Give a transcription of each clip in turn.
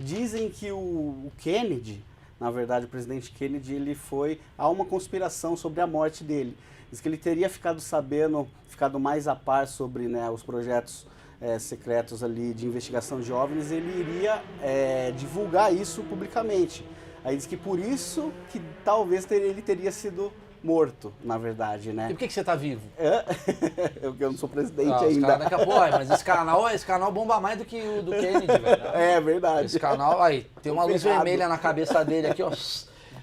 Dizem que o Kennedy, na verdade, o presidente Kennedy, há uma conspiração sobre a morte dele. Diz que ele teria ficado mais a par sobre, né, os projetos secretos ali de investigação de OVNIs, ele iria divulgar isso publicamente. Aí diz que por isso que talvez ele teria sido morto, na verdade, né? E por que você tá vivo? Eu não sou presidente ainda. Daqui a pouco, mas esse canal bomba mais do que o do Kennedy, velho. É verdade. Esse canal, aí, tem uma luz vermelha na cabeça dele aqui, ó.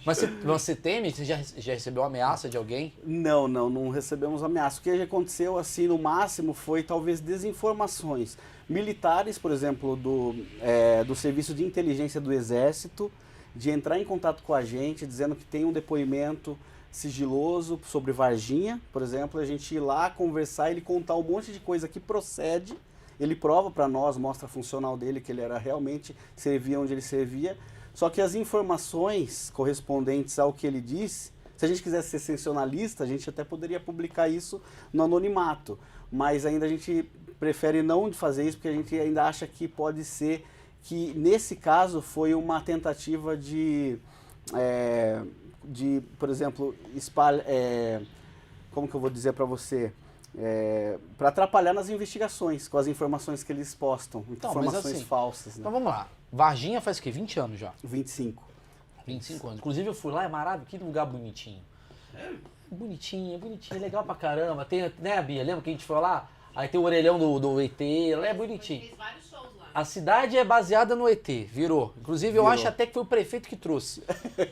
Mas você teme? Você já recebeu ameaça de alguém? Não recebemos ameaça. O que aconteceu, assim, no máximo, foi talvez desinformações. Militares, por exemplo, do Serviço de Inteligência do Exército, de entrar em contato com a gente, dizendo que tem um depoimento sigiloso sobre Varginha, por exemplo, a gente ir lá conversar, ele contar um monte de coisa que procede, ele prova para nós, mostra a funcional dele, que ele era realmente, servia onde ele servia, só que as informações correspondentes ao que ele disse, se a gente quisesse ser sensacionalista, a gente até poderia publicar isso no anonimato, mas ainda a gente prefere não fazer isso, porque a gente ainda acha que pode ser que, nesse caso, foi uma tentativa de por exemplo, como que eu vou dizer para você, para atrapalhar nas investigações, com as informações que eles postam, informações assim, falsas. Né? Então vamos lá, Varginha faz o quê? 20 anos já? 25. 25 anos. Inclusive eu fui lá, é maravilhoso, que lugar bonitinho. Bonitinho, legal pra caramba. Tem, né, Bia? Lembra que a gente foi lá? Aí tem o orelhão do ET, lá é bonitinho. Fez vários shows lá. A cidade é baseada no ET, virou. Inclusive, eu acho até que foi o prefeito que trouxe.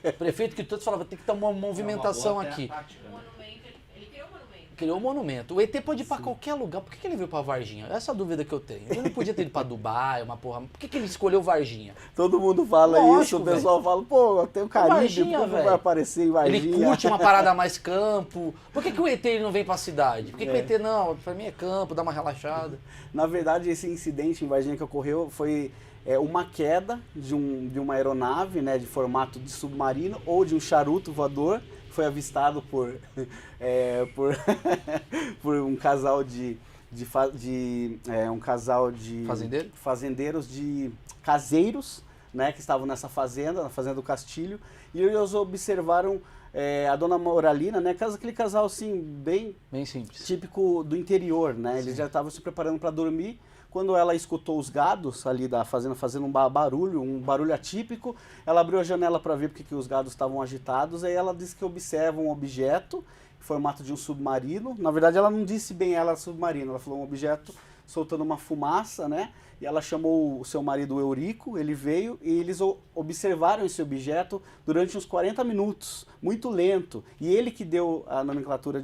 O prefeito que trouxe falava, tem que ter uma movimentação aqui. O monumento, ele criou o monumento. Criou um monumento. O ET pode ir pra qualquer lugar. Por que ele veio pra Varginha? Essa é a dúvida que eu tenho. Ele não podia ter ido pra Dubai, uma porra. Por que ele escolheu Varginha? Todo mundo fala Lógico, isso, o pessoal fala, pô, tem o Caribe, Varginha, por que não vai aparecer em Varginha? Ele curte uma parada mais campo. Por que o ET ele não vem pra cidade? Por que o ET não? Pra mim é campo, dá uma relaxada. Na verdade, esse incidente em Varginha que ocorreu foi uma queda de uma aeronave, né, de formato de submarino ou de um charuto voador, que foi avistado por um casal fazendeiros de caseiros, né, que estavam nessa fazenda, na fazenda do Castilho, e eles observaram a dona Moralina, né, aquele casal assim bem simples, típico do interior, né, eles já estavam se preparando para dormir. Quando ela escutou os gados ali da fazenda fazendo um barulho atípico, ela abriu a janela para ver porque que os gados estavam agitados, aí ela disse que observa um objeto em formato de um submarino. Na verdade, ela não disse bem ela submarino, ela falou um objeto soltando uma fumaça, né? E ela chamou o seu marido Eurico, ele veio e eles observaram esse objeto durante uns 40 minutos, muito lento. E ele que deu a nomenclatura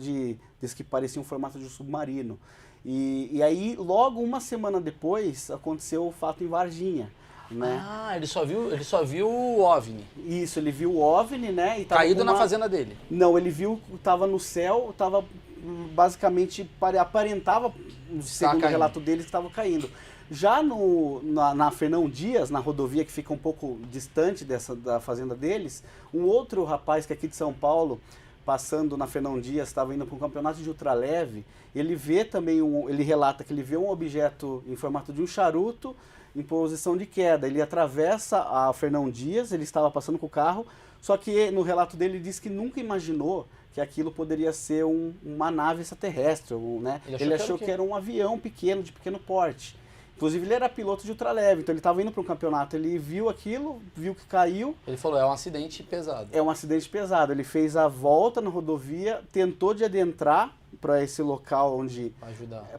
desse que parecia um formato de um submarino. E aí, logo uma semana depois, aconteceu o fato em Varginha, né? Ah, ele só viu o OVNI. Isso, ele viu o OVNI, né? E tava caído na fazenda dele. Não, ele viu, estava no céu, estava basicamente, aparentava, segundo o relato dele, que estava caindo. Já na Fernão Dias, na rodovia que fica um pouco distante da fazenda deles, um outro rapaz que é aqui de São Paulo, passando na Fernão Dias, estava indo para um campeonato de ultraleve, ele vê também, ele relata que ele vê um objeto em formato de um charuto em posição de queda. Ele atravessa a Fernão Dias, ele estava passando com o carro, só que no relato dele ele disse que nunca imaginou que aquilo poderia ser uma nave extraterrestre, né? Ele achou que era um avião pequeno, de pequeno porte. Inclusive ele era piloto de ultraleve, então ele estava indo para um campeonato, ele viu aquilo, viu que caiu. Ele falou, é um acidente pesado. É um acidente pesado. Ele fez a volta na rodovia, tentou de adentrar para esse local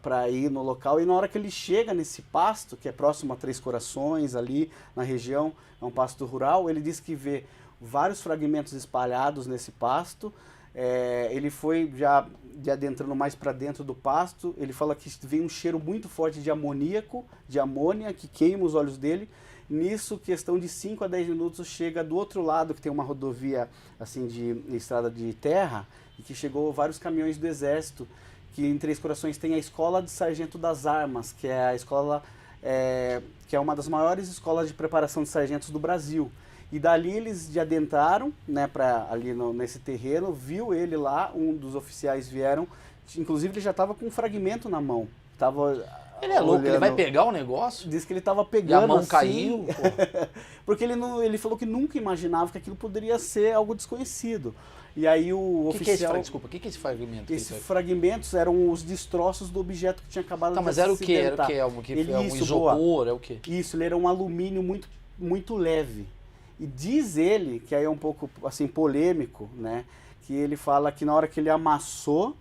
para ir no local, e na hora que ele chega nesse pasto, que é próximo a Três Corações, ali na região, é um pasto rural, ele disse que vê vários fragmentos espalhados nesse pasto. Ele foi já adentrando mais para dentro do pasto, ele fala que veio um cheiro muito forte de amoníaco, de amônia, que queima os olhos dele. Nisso, questão de 5 a 10 minutos, chega do outro lado, que tem uma rodovia assim de estrada de terra, e que chegou vários caminhões do Exército, que em Três Corações tem a Escola de Sargento das Armas, que é a escola, que é uma das maiores escolas de preparação de sargentos do Brasil. E dali eles adentraram, né, ali nesse terreno, viu ele lá, um dos oficiais vieram, inclusive ele já estava com um fragmento na mão, estava Ele é louco, ele vai pegar o negócio? Diz que ele tava pegando E a mão assim, caiu? porque ele falou que nunca imaginava que aquilo poderia ser algo desconhecido. E aí o oficial... Desculpa, o que é esse fragmento? Esses fragmentos eram os destroços do objeto que tinha acabado de mas era o quê? acidentar. Era o quê? É um isopor? É o quê? Isso, ele era um alumínio muito, muito leve. E diz ele, que aí é um pouco assim polêmico, né? Que ele fala que na hora que ele amassou,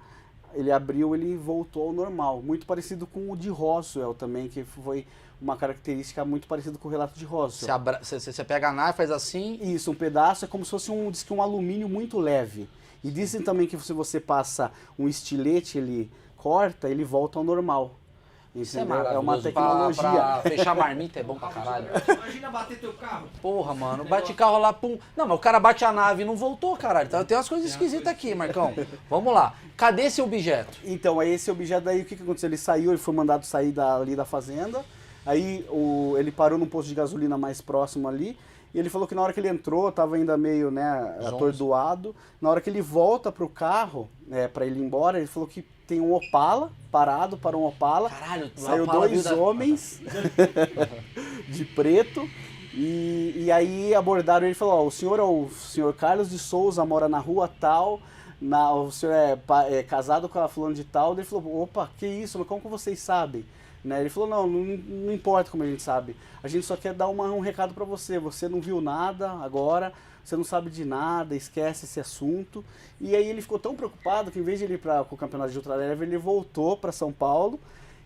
ele abriu, ele voltou ao normal. Muito parecido com o de Roswell também, que foi uma característica muito parecida com o relato de Roswell. Você pega a nave, faz assim... Isso, um pedaço é como se fosse um alumínio muito leve. E dizem também que se você passa um estilete, ele corta, ele volta ao normal. Isso é maravilhoso. É uma tecnologia. Pra fechar marmita é bom pra caralho. Imagina bater teu carro. Porra, mano, bate carro lá, pum. Não, mas o cara bate a nave e não voltou, caralho. Então, tem umas coisas esquisitas aqui, Marcão. Vamos lá. Cadê esse objeto? Então, aí esse objeto daí, o que aconteceu? Ele saiu, ele foi mandado sair ali da fazenda. Aí ele parou num posto de gasolina mais próximo ali. E ele falou que na hora que ele entrou, estava ainda meio, né, atordoado. Na hora que ele volta pro carro, para ele ir embora, ele falou que tem um Opala, parou um Opala. Caralho, saiu dois homens de preto. E aí abordaram ele e falou, ó, o senhor é o senhor Carlos de Souza, mora na rua tal, o senhor é casado com a fulana de tal. Ele falou, opa, que isso, mas como que vocês sabem? Né? Ele falou, não importa como a gente sabe, a gente só quer dar um recado para você, você não viu nada agora, você não sabe de nada, esquece esse assunto. E aí ele ficou tão preocupado que em vez de ele ir para o campeonato de ultraleve, ele voltou para São Paulo,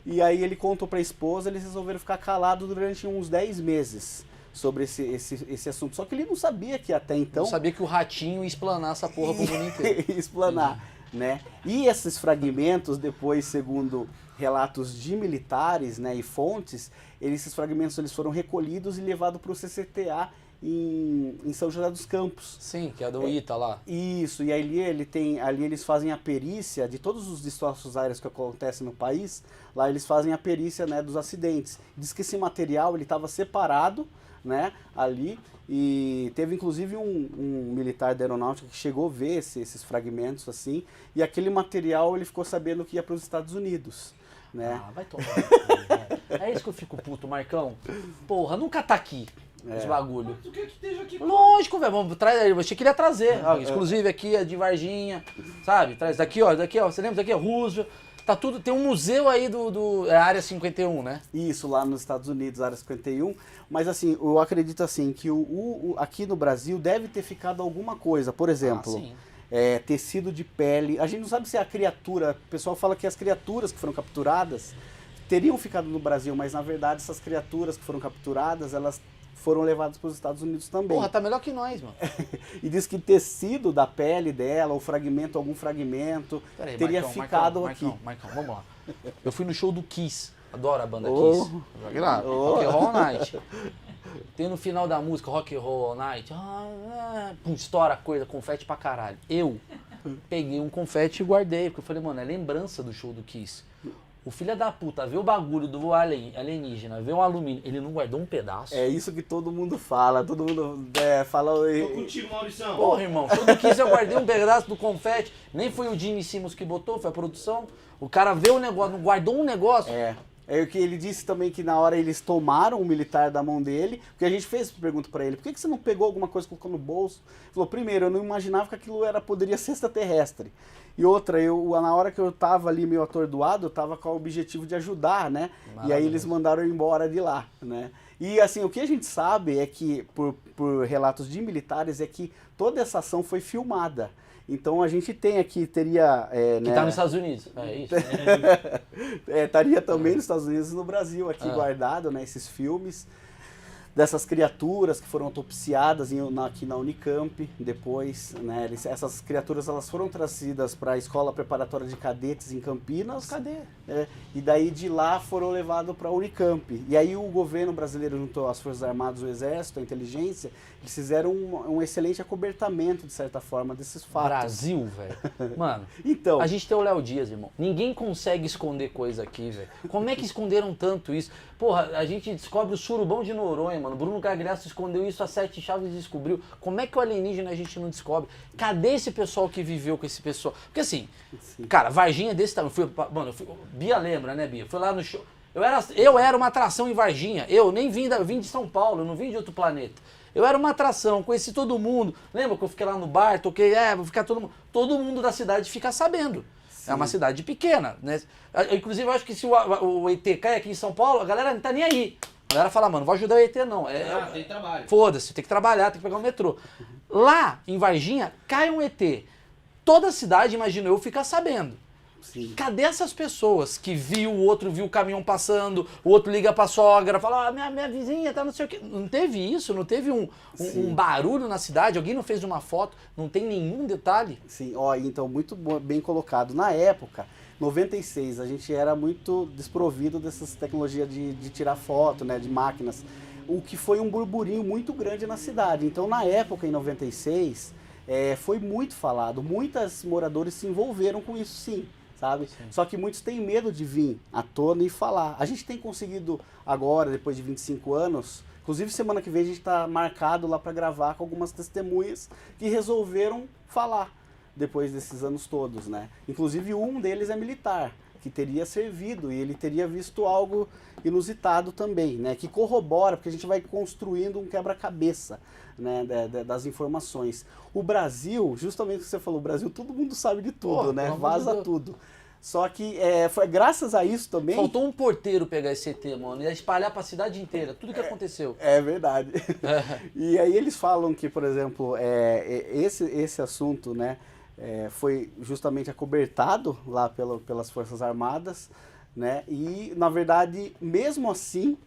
e aí ele contou para a esposa, eles resolveram ficar calados durante uns 10 meses sobre esse assunto. Só que ele não sabia que até então... Não sabia que o ratinho ia explanar essa porra pro mundo inteiro. Explanar, né? E esses fragmentos, depois, segundo relatos de militares, né, e fontes, esses fragmentos eles foram recolhidos e levados para o CCTA em São José dos Campos. Sim, que é do ITA lá. Isso, e ali eles fazem a perícia de todos os destroços aéreos que acontecem no país, lá eles fazem a perícia, né, dos acidentes. Diz que esse material ele estava separado, né, ali, e teve inclusive um militar da aeronáutica que chegou a ver esses fragmentos assim, e aquele material ele ficou sabendo que ia para os Estados Unidos. Né? Ah, vai tomar. É isso que eu fico puto, Marcão. Porra, nunca tá aqui esse bagulho. Mas tu quer que esteja aqui? Lógico, velho. Vamos trazer. Eu achei que ele ia trazer. Exclusive aqui é de Varginha, sabe? Traz daqui, ó. Você lembra daqui? Roosevelt. Tá tudo. Tem um museu aí é Área 51, né? Isso, lá nos Estados Unidos, Área 51. Mas assim, eu acredito assim que aqui no Brasil deve ter ficado alguma coisa. Por exemplo. Sim. Tecido de pele. A gente não sabe se a criatura... O pessoal fala que as criaturas que foram capturadas teriam ficado no Brasil, mas na verdade essas criaturas que foram capturadas, elas foram levadas para os Estados Unidos também. Porra, tá melhor que nós, mano. E diz que tecido da pele dela, ou fragmento, algum fragmento, aí, teria ficado aqui. Marcão, vamos lá. Eu fui no show do Kiss. Adoro a banda Kiss. Joguei lá. Rock and Roll Night. Tem no final da música Rock and Roll All Night, pum, estoura a coisa, confete pra caralho. Eu peguei um confete e guardei, porque eu falei, mano, é lembrança do show do Kiss. O filho da puta vê o bagulho do alienígena, vê um alumínio, ele não guardou um pedaço. É isso que todo mundo fala, todo mundo fala... Tô contigo, Maurição. Porra, irmão, show do Kiss eu guardei um pedaço do confete, nem foi o Gene Simmons que botou, foi a produção. O cara vê o negócio, não guardou um negócio. É o que ele disse também, que na hora eles tomaram o militar da mão dele, porque a gente fez pergunta pra ele, por que você não pegou alguma coisa e colocou no bolso? Ele falou, primeiro, eu não imaginava que aquilo poderia ser extraterrestre. E outra, na hora que eu tava ali meio atordoado, eu tava com o objetivo de ajudar, né? E aí eles mandaram eu embora de lá, né? E assim, o que a gente sabe é que, por relatos de militares, é que toda essa ação foi filmada. Então a gente tem aqui, teria... que tá nos Estados Unidos, é isso. Estaria também nos Estados Unidos e no Brasil aqui guardado, né, esses filmes dessas criaturas que foram autopsiadas aqui na Unicamp depois, né, essas criaturas elas foram trazidas para a Escola Preparatória de Cadetes em Campinas. Cadê? E daí de lá foram levados para a Unicamp. E aí o governo brasileiro juntou as Forças Armadas, o Exército, a Inteligência, eles fizeram um excelente acobertamento, de certa forma, desses fatos. Brasil, velho. Mano, então, a gente tem o Léo Dias, irmão. Ninguém consegue esconder coisa aqui, velho. Como é que esconderam tanto isso? Porra, a gente descobre o surubão de Noronha, mano. Bruno Gagliasso escondeu isso a 7 chaves e descobriu. Como é que o alienígena a gente não descobre? Cadê esse pessoal que viveu com esse pessoal? Porque assim, cara, Varginha desse tamanho. Bia lembra, né, Bia? Foi lá no show. Eu era uma atração em Varginha. Eu nem vim, eu vim de São Paulo, eu não vim de outro planeta. Eu era uma atração, conheci todo mundo. Lembra que eu fiquei lá no bar, toquei, vou ficar todo mundo da cidade fica sabendo. Sim. É uma cidade pequena, né? Inclusive, eu acho que se o ET cai aqui em São Paulo, a galera não tá nem aí. A galera fala, mano, não vou ajudar o ET não. Tem trabalho. Foda-se, tem que trabalhar, tem que pegar o metrô. Lá, em Varginha, cai um ET. Toda a cidade, imagino eu, fica sabendo. Sim. Cadê essas pessoas que o outro viu o caminhão passando, o outro liga pra sogra, fala, minha vizinha tá não sei o quê. Não teve isso, não teve um barulho na cidade, alguém não fez uma foto, não tem nenhum detalhe. Sim, então muito bem colocado. Na época, 96, a gente era muito desprovido dessas tecnologias de tirar foto, né, de máquinas, o que foi um burburinho muito grande na cidade. Então, na época, em 96, foi muito falado, muitos moradores se envolveram com isso, sim. Sabe? Sim. Só que muitos têm medo de vir à tona e falar. A gente tem conseguido agora, depois de 25 anos, inclusive semana que vem a gente está marcado lá para gravar com algumas testemunhas que resolveram falar depois desses anos todos, né? Inclusive um deles é militar, que teria servido e ele teria visto algo inusitado também, né? Que corrobora, porque a gente vai construindo um quebra-cabeça, né, das informações. O Brasil, justamente o que você falou, o Brasil, todo mundo sabe de tudo, né? Vaza tudo. Só que foi graças a isso também... Faltou um porteiro pegar esse ET, mano, e espalhar pra cidade inteira, tudo que aconteceu. É verdade. E aí eles falam que, por exemplo, esse assunto, né, foi justamente acobertado lá pelas Forças Armadas, né? E, na verdade, mesmo assim,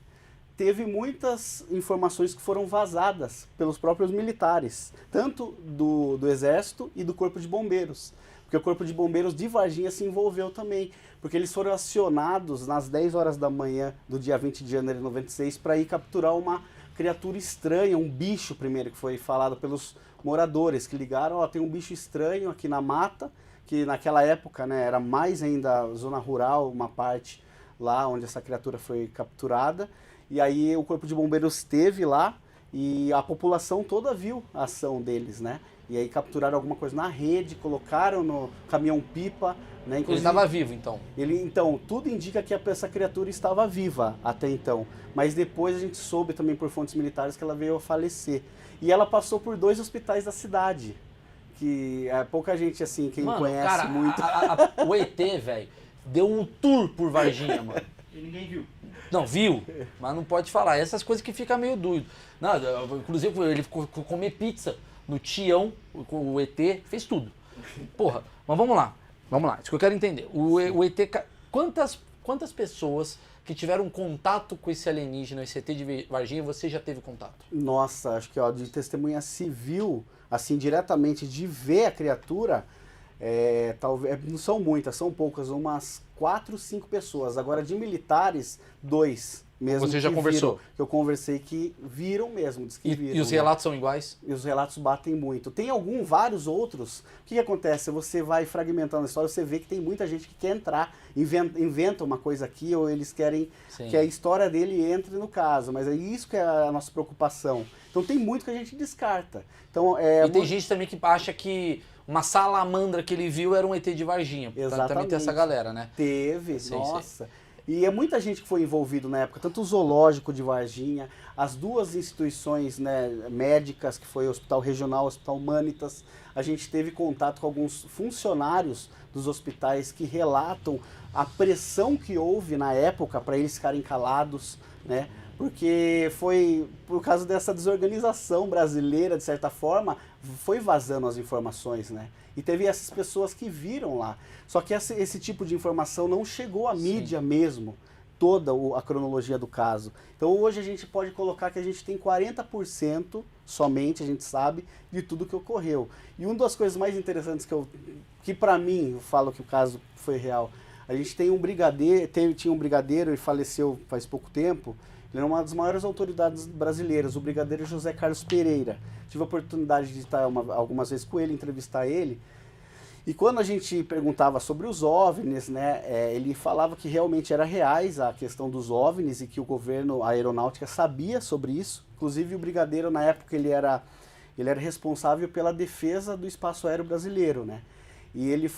teve muitas informações que foram vazadas pelos próprios militares, tanto do Exército e do Corpo de Bombeiros. Porque o Corpo de Bombeiros de Varginha se envolveu também, porque eles foram acionados nas 10 horas da manhã do dia 20 de janeiro de 96 para ir capturar uma criatura estranha, um bicho primeiro, que foi falado pelos moradores, que ligaram, tem um bicho estranho aqui na mata, que naquela época, né, era mais ainda zona rural, uma parte lá onde essa criatura foi capturada. E aí o Corpo de Bombeiros esteve lá e a população toda viu a ação deles, né? E aí capturaram alguma coisa na rede, colocaram no caminhão-pipa, né? Ele estava vivo, então? Então, tudo indica que essa criatura estava viva até então. Mas depois a gente soube também por fontes militares que ela veio a falecer. E ela passou por 2 hospitais da cidade. Que pouca gente, assim, quem conhece cara, muito... o ET, velho, deu um tour por Varginha, mano. E ninguém viu. Não, viu, mas não pode falar. Essas coisas que ficam meio doido. Não, inclusive, ele ficou comer pizza no Tião, com o ET, fez tudo. Porra, mas vamos lá, isso que eu quero entender. O ET, quantas pessoas que tiveram contato com esse alienígena, esse ET de Varginha, você já teve contato? Nossa, acho que de testemunha civil, assim, diretamente de ver a criatura, talvez não são muitas, são poucas, umas 4, 5 pessoas. Agora, de militares, 2 mesmo. Você já conversou? Viram, que eu conversei que viram mesmo, diz que viram. E os relatos são iguais? E os relatos batem muito. Tem vários outros. O que acontece? Você vai fragmentando a história, você vê que tem muita gente que quer entrar, inventa uma coisa aqui, ou eles querem que a história dele entre no caso. Mas é isso que é a nossa preocupação. Então tem muito que a gente descarta. Então, tem gente também que acha que uma salamandra que ele viu era um ET de Varginha. Exatamente. Também tem essa galera, né? Teve, nossa. E é muita gente que foi envolvido na época, tanto o Zoológico de Varginha, as 2 instituições, né, médicas, que foi o Hospital Regional, o Hospital Humanitas. A gente teve contato com alguns funcionários dos hospitais que relatam a pressão que houve na época para eles ficarem calados, né? Porque foi por causa dessa desorganização brasileira, de certa forma, foi vazando as informações, né? E teve essas pessoas que viram lá. Só que esse tipo de informação não chegou à mídia mesmo, toda a cronologia do caso. Então hoje a gente pode colocar que a gente tem 40% somente, a gente sabe, de tudo que ocorreu. E uma das coisas mais interessantes que para mim, eu falo que o caso foi real, a gente tem tinha um brigadeiro e faleceu faz pouco tempo. Ele era uma das maiores autoridades brasileiras, o brigadeiro José Carlos Pereira. Tive a oportunidade de estar algumas vezes com ele, entrevistar ele. E quando a gente perguntava sobre os OVNIs, né, ele falava que realmente era reais a questão dos OVNIs e que o governo, a aeronáutica, sabia sobre isso. Inclusive o brigadeiro, na época, ele era responsável pela defesa do espaço aéreo brasileiro, né? E ele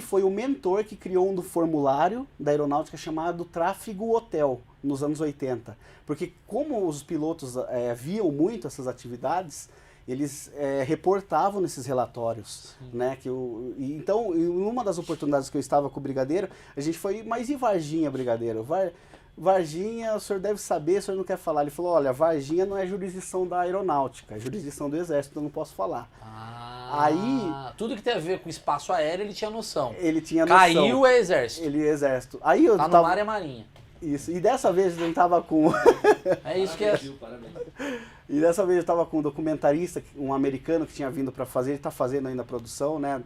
foi o mentor que criou um do formulário da aeronáutica chamado Tráfego Hotel, nos anos 80. Porque como os pilotos viam muito essas atividades, eles reportavam nesses relatórios, né? Então, em uma das oportunidades que eu estava com o Brigadeiro, a gente foi, mas e Varginha, Brigadeiro? Varginha, o senhor deve saber, o senhor não quer falar. Ele falou, olha, Varginha não é jurisdição da aeronáutica, é jurisdição do exército, eu não posso falar. Aí, tudo que tem a ver com espaço aéreo, ele tinha noção. Ele tinha noção. Caiu é exército. Ele é exército. Aí eu tá tava... no mar é marinha. Isso, e dessa vez eu tava com... É isso que é... E dessa vez eu tava com um documentarista, um americano que tinha vindo para fazer, ele tá fazendo ainda a produção, né,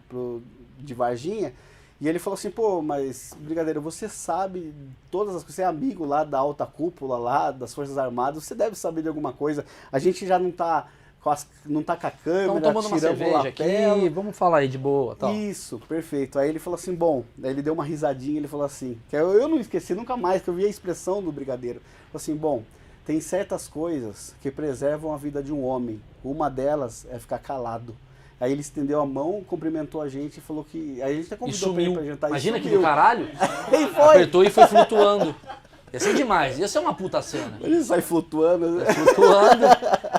de Varginha, e ele falou assim, pô, mas, Brigadeiro, você sabe todas as coisas, você é amigo lá da alta cúpula lá, das Forças Armadas, você deve saber de alguma coisa, a gente já não tá com a câmera, estamos tomando uma cerveja aqui, vamos falar aí de boa, tal. Isso, perfeito. Aí ele falou assim, bom, daí ele deu uma risadinha, ele falou assim, que eu não esqueci nunca mais, que eu vi a expressão do Brigadeiro, falou assim, bom, tem certas coisas que preservam a vida de um homem, uma delas é ficar calado. Aí ele estendeu a mão, cumprimentou a gente e falou que... Aí a gente até convidou pra ele pra jantar. Imagina que do caralho, e foi. Apertou e foi flutuando. Ia ser demais, ia ser uma puta cena. Ele sai flutuando. Flutuando.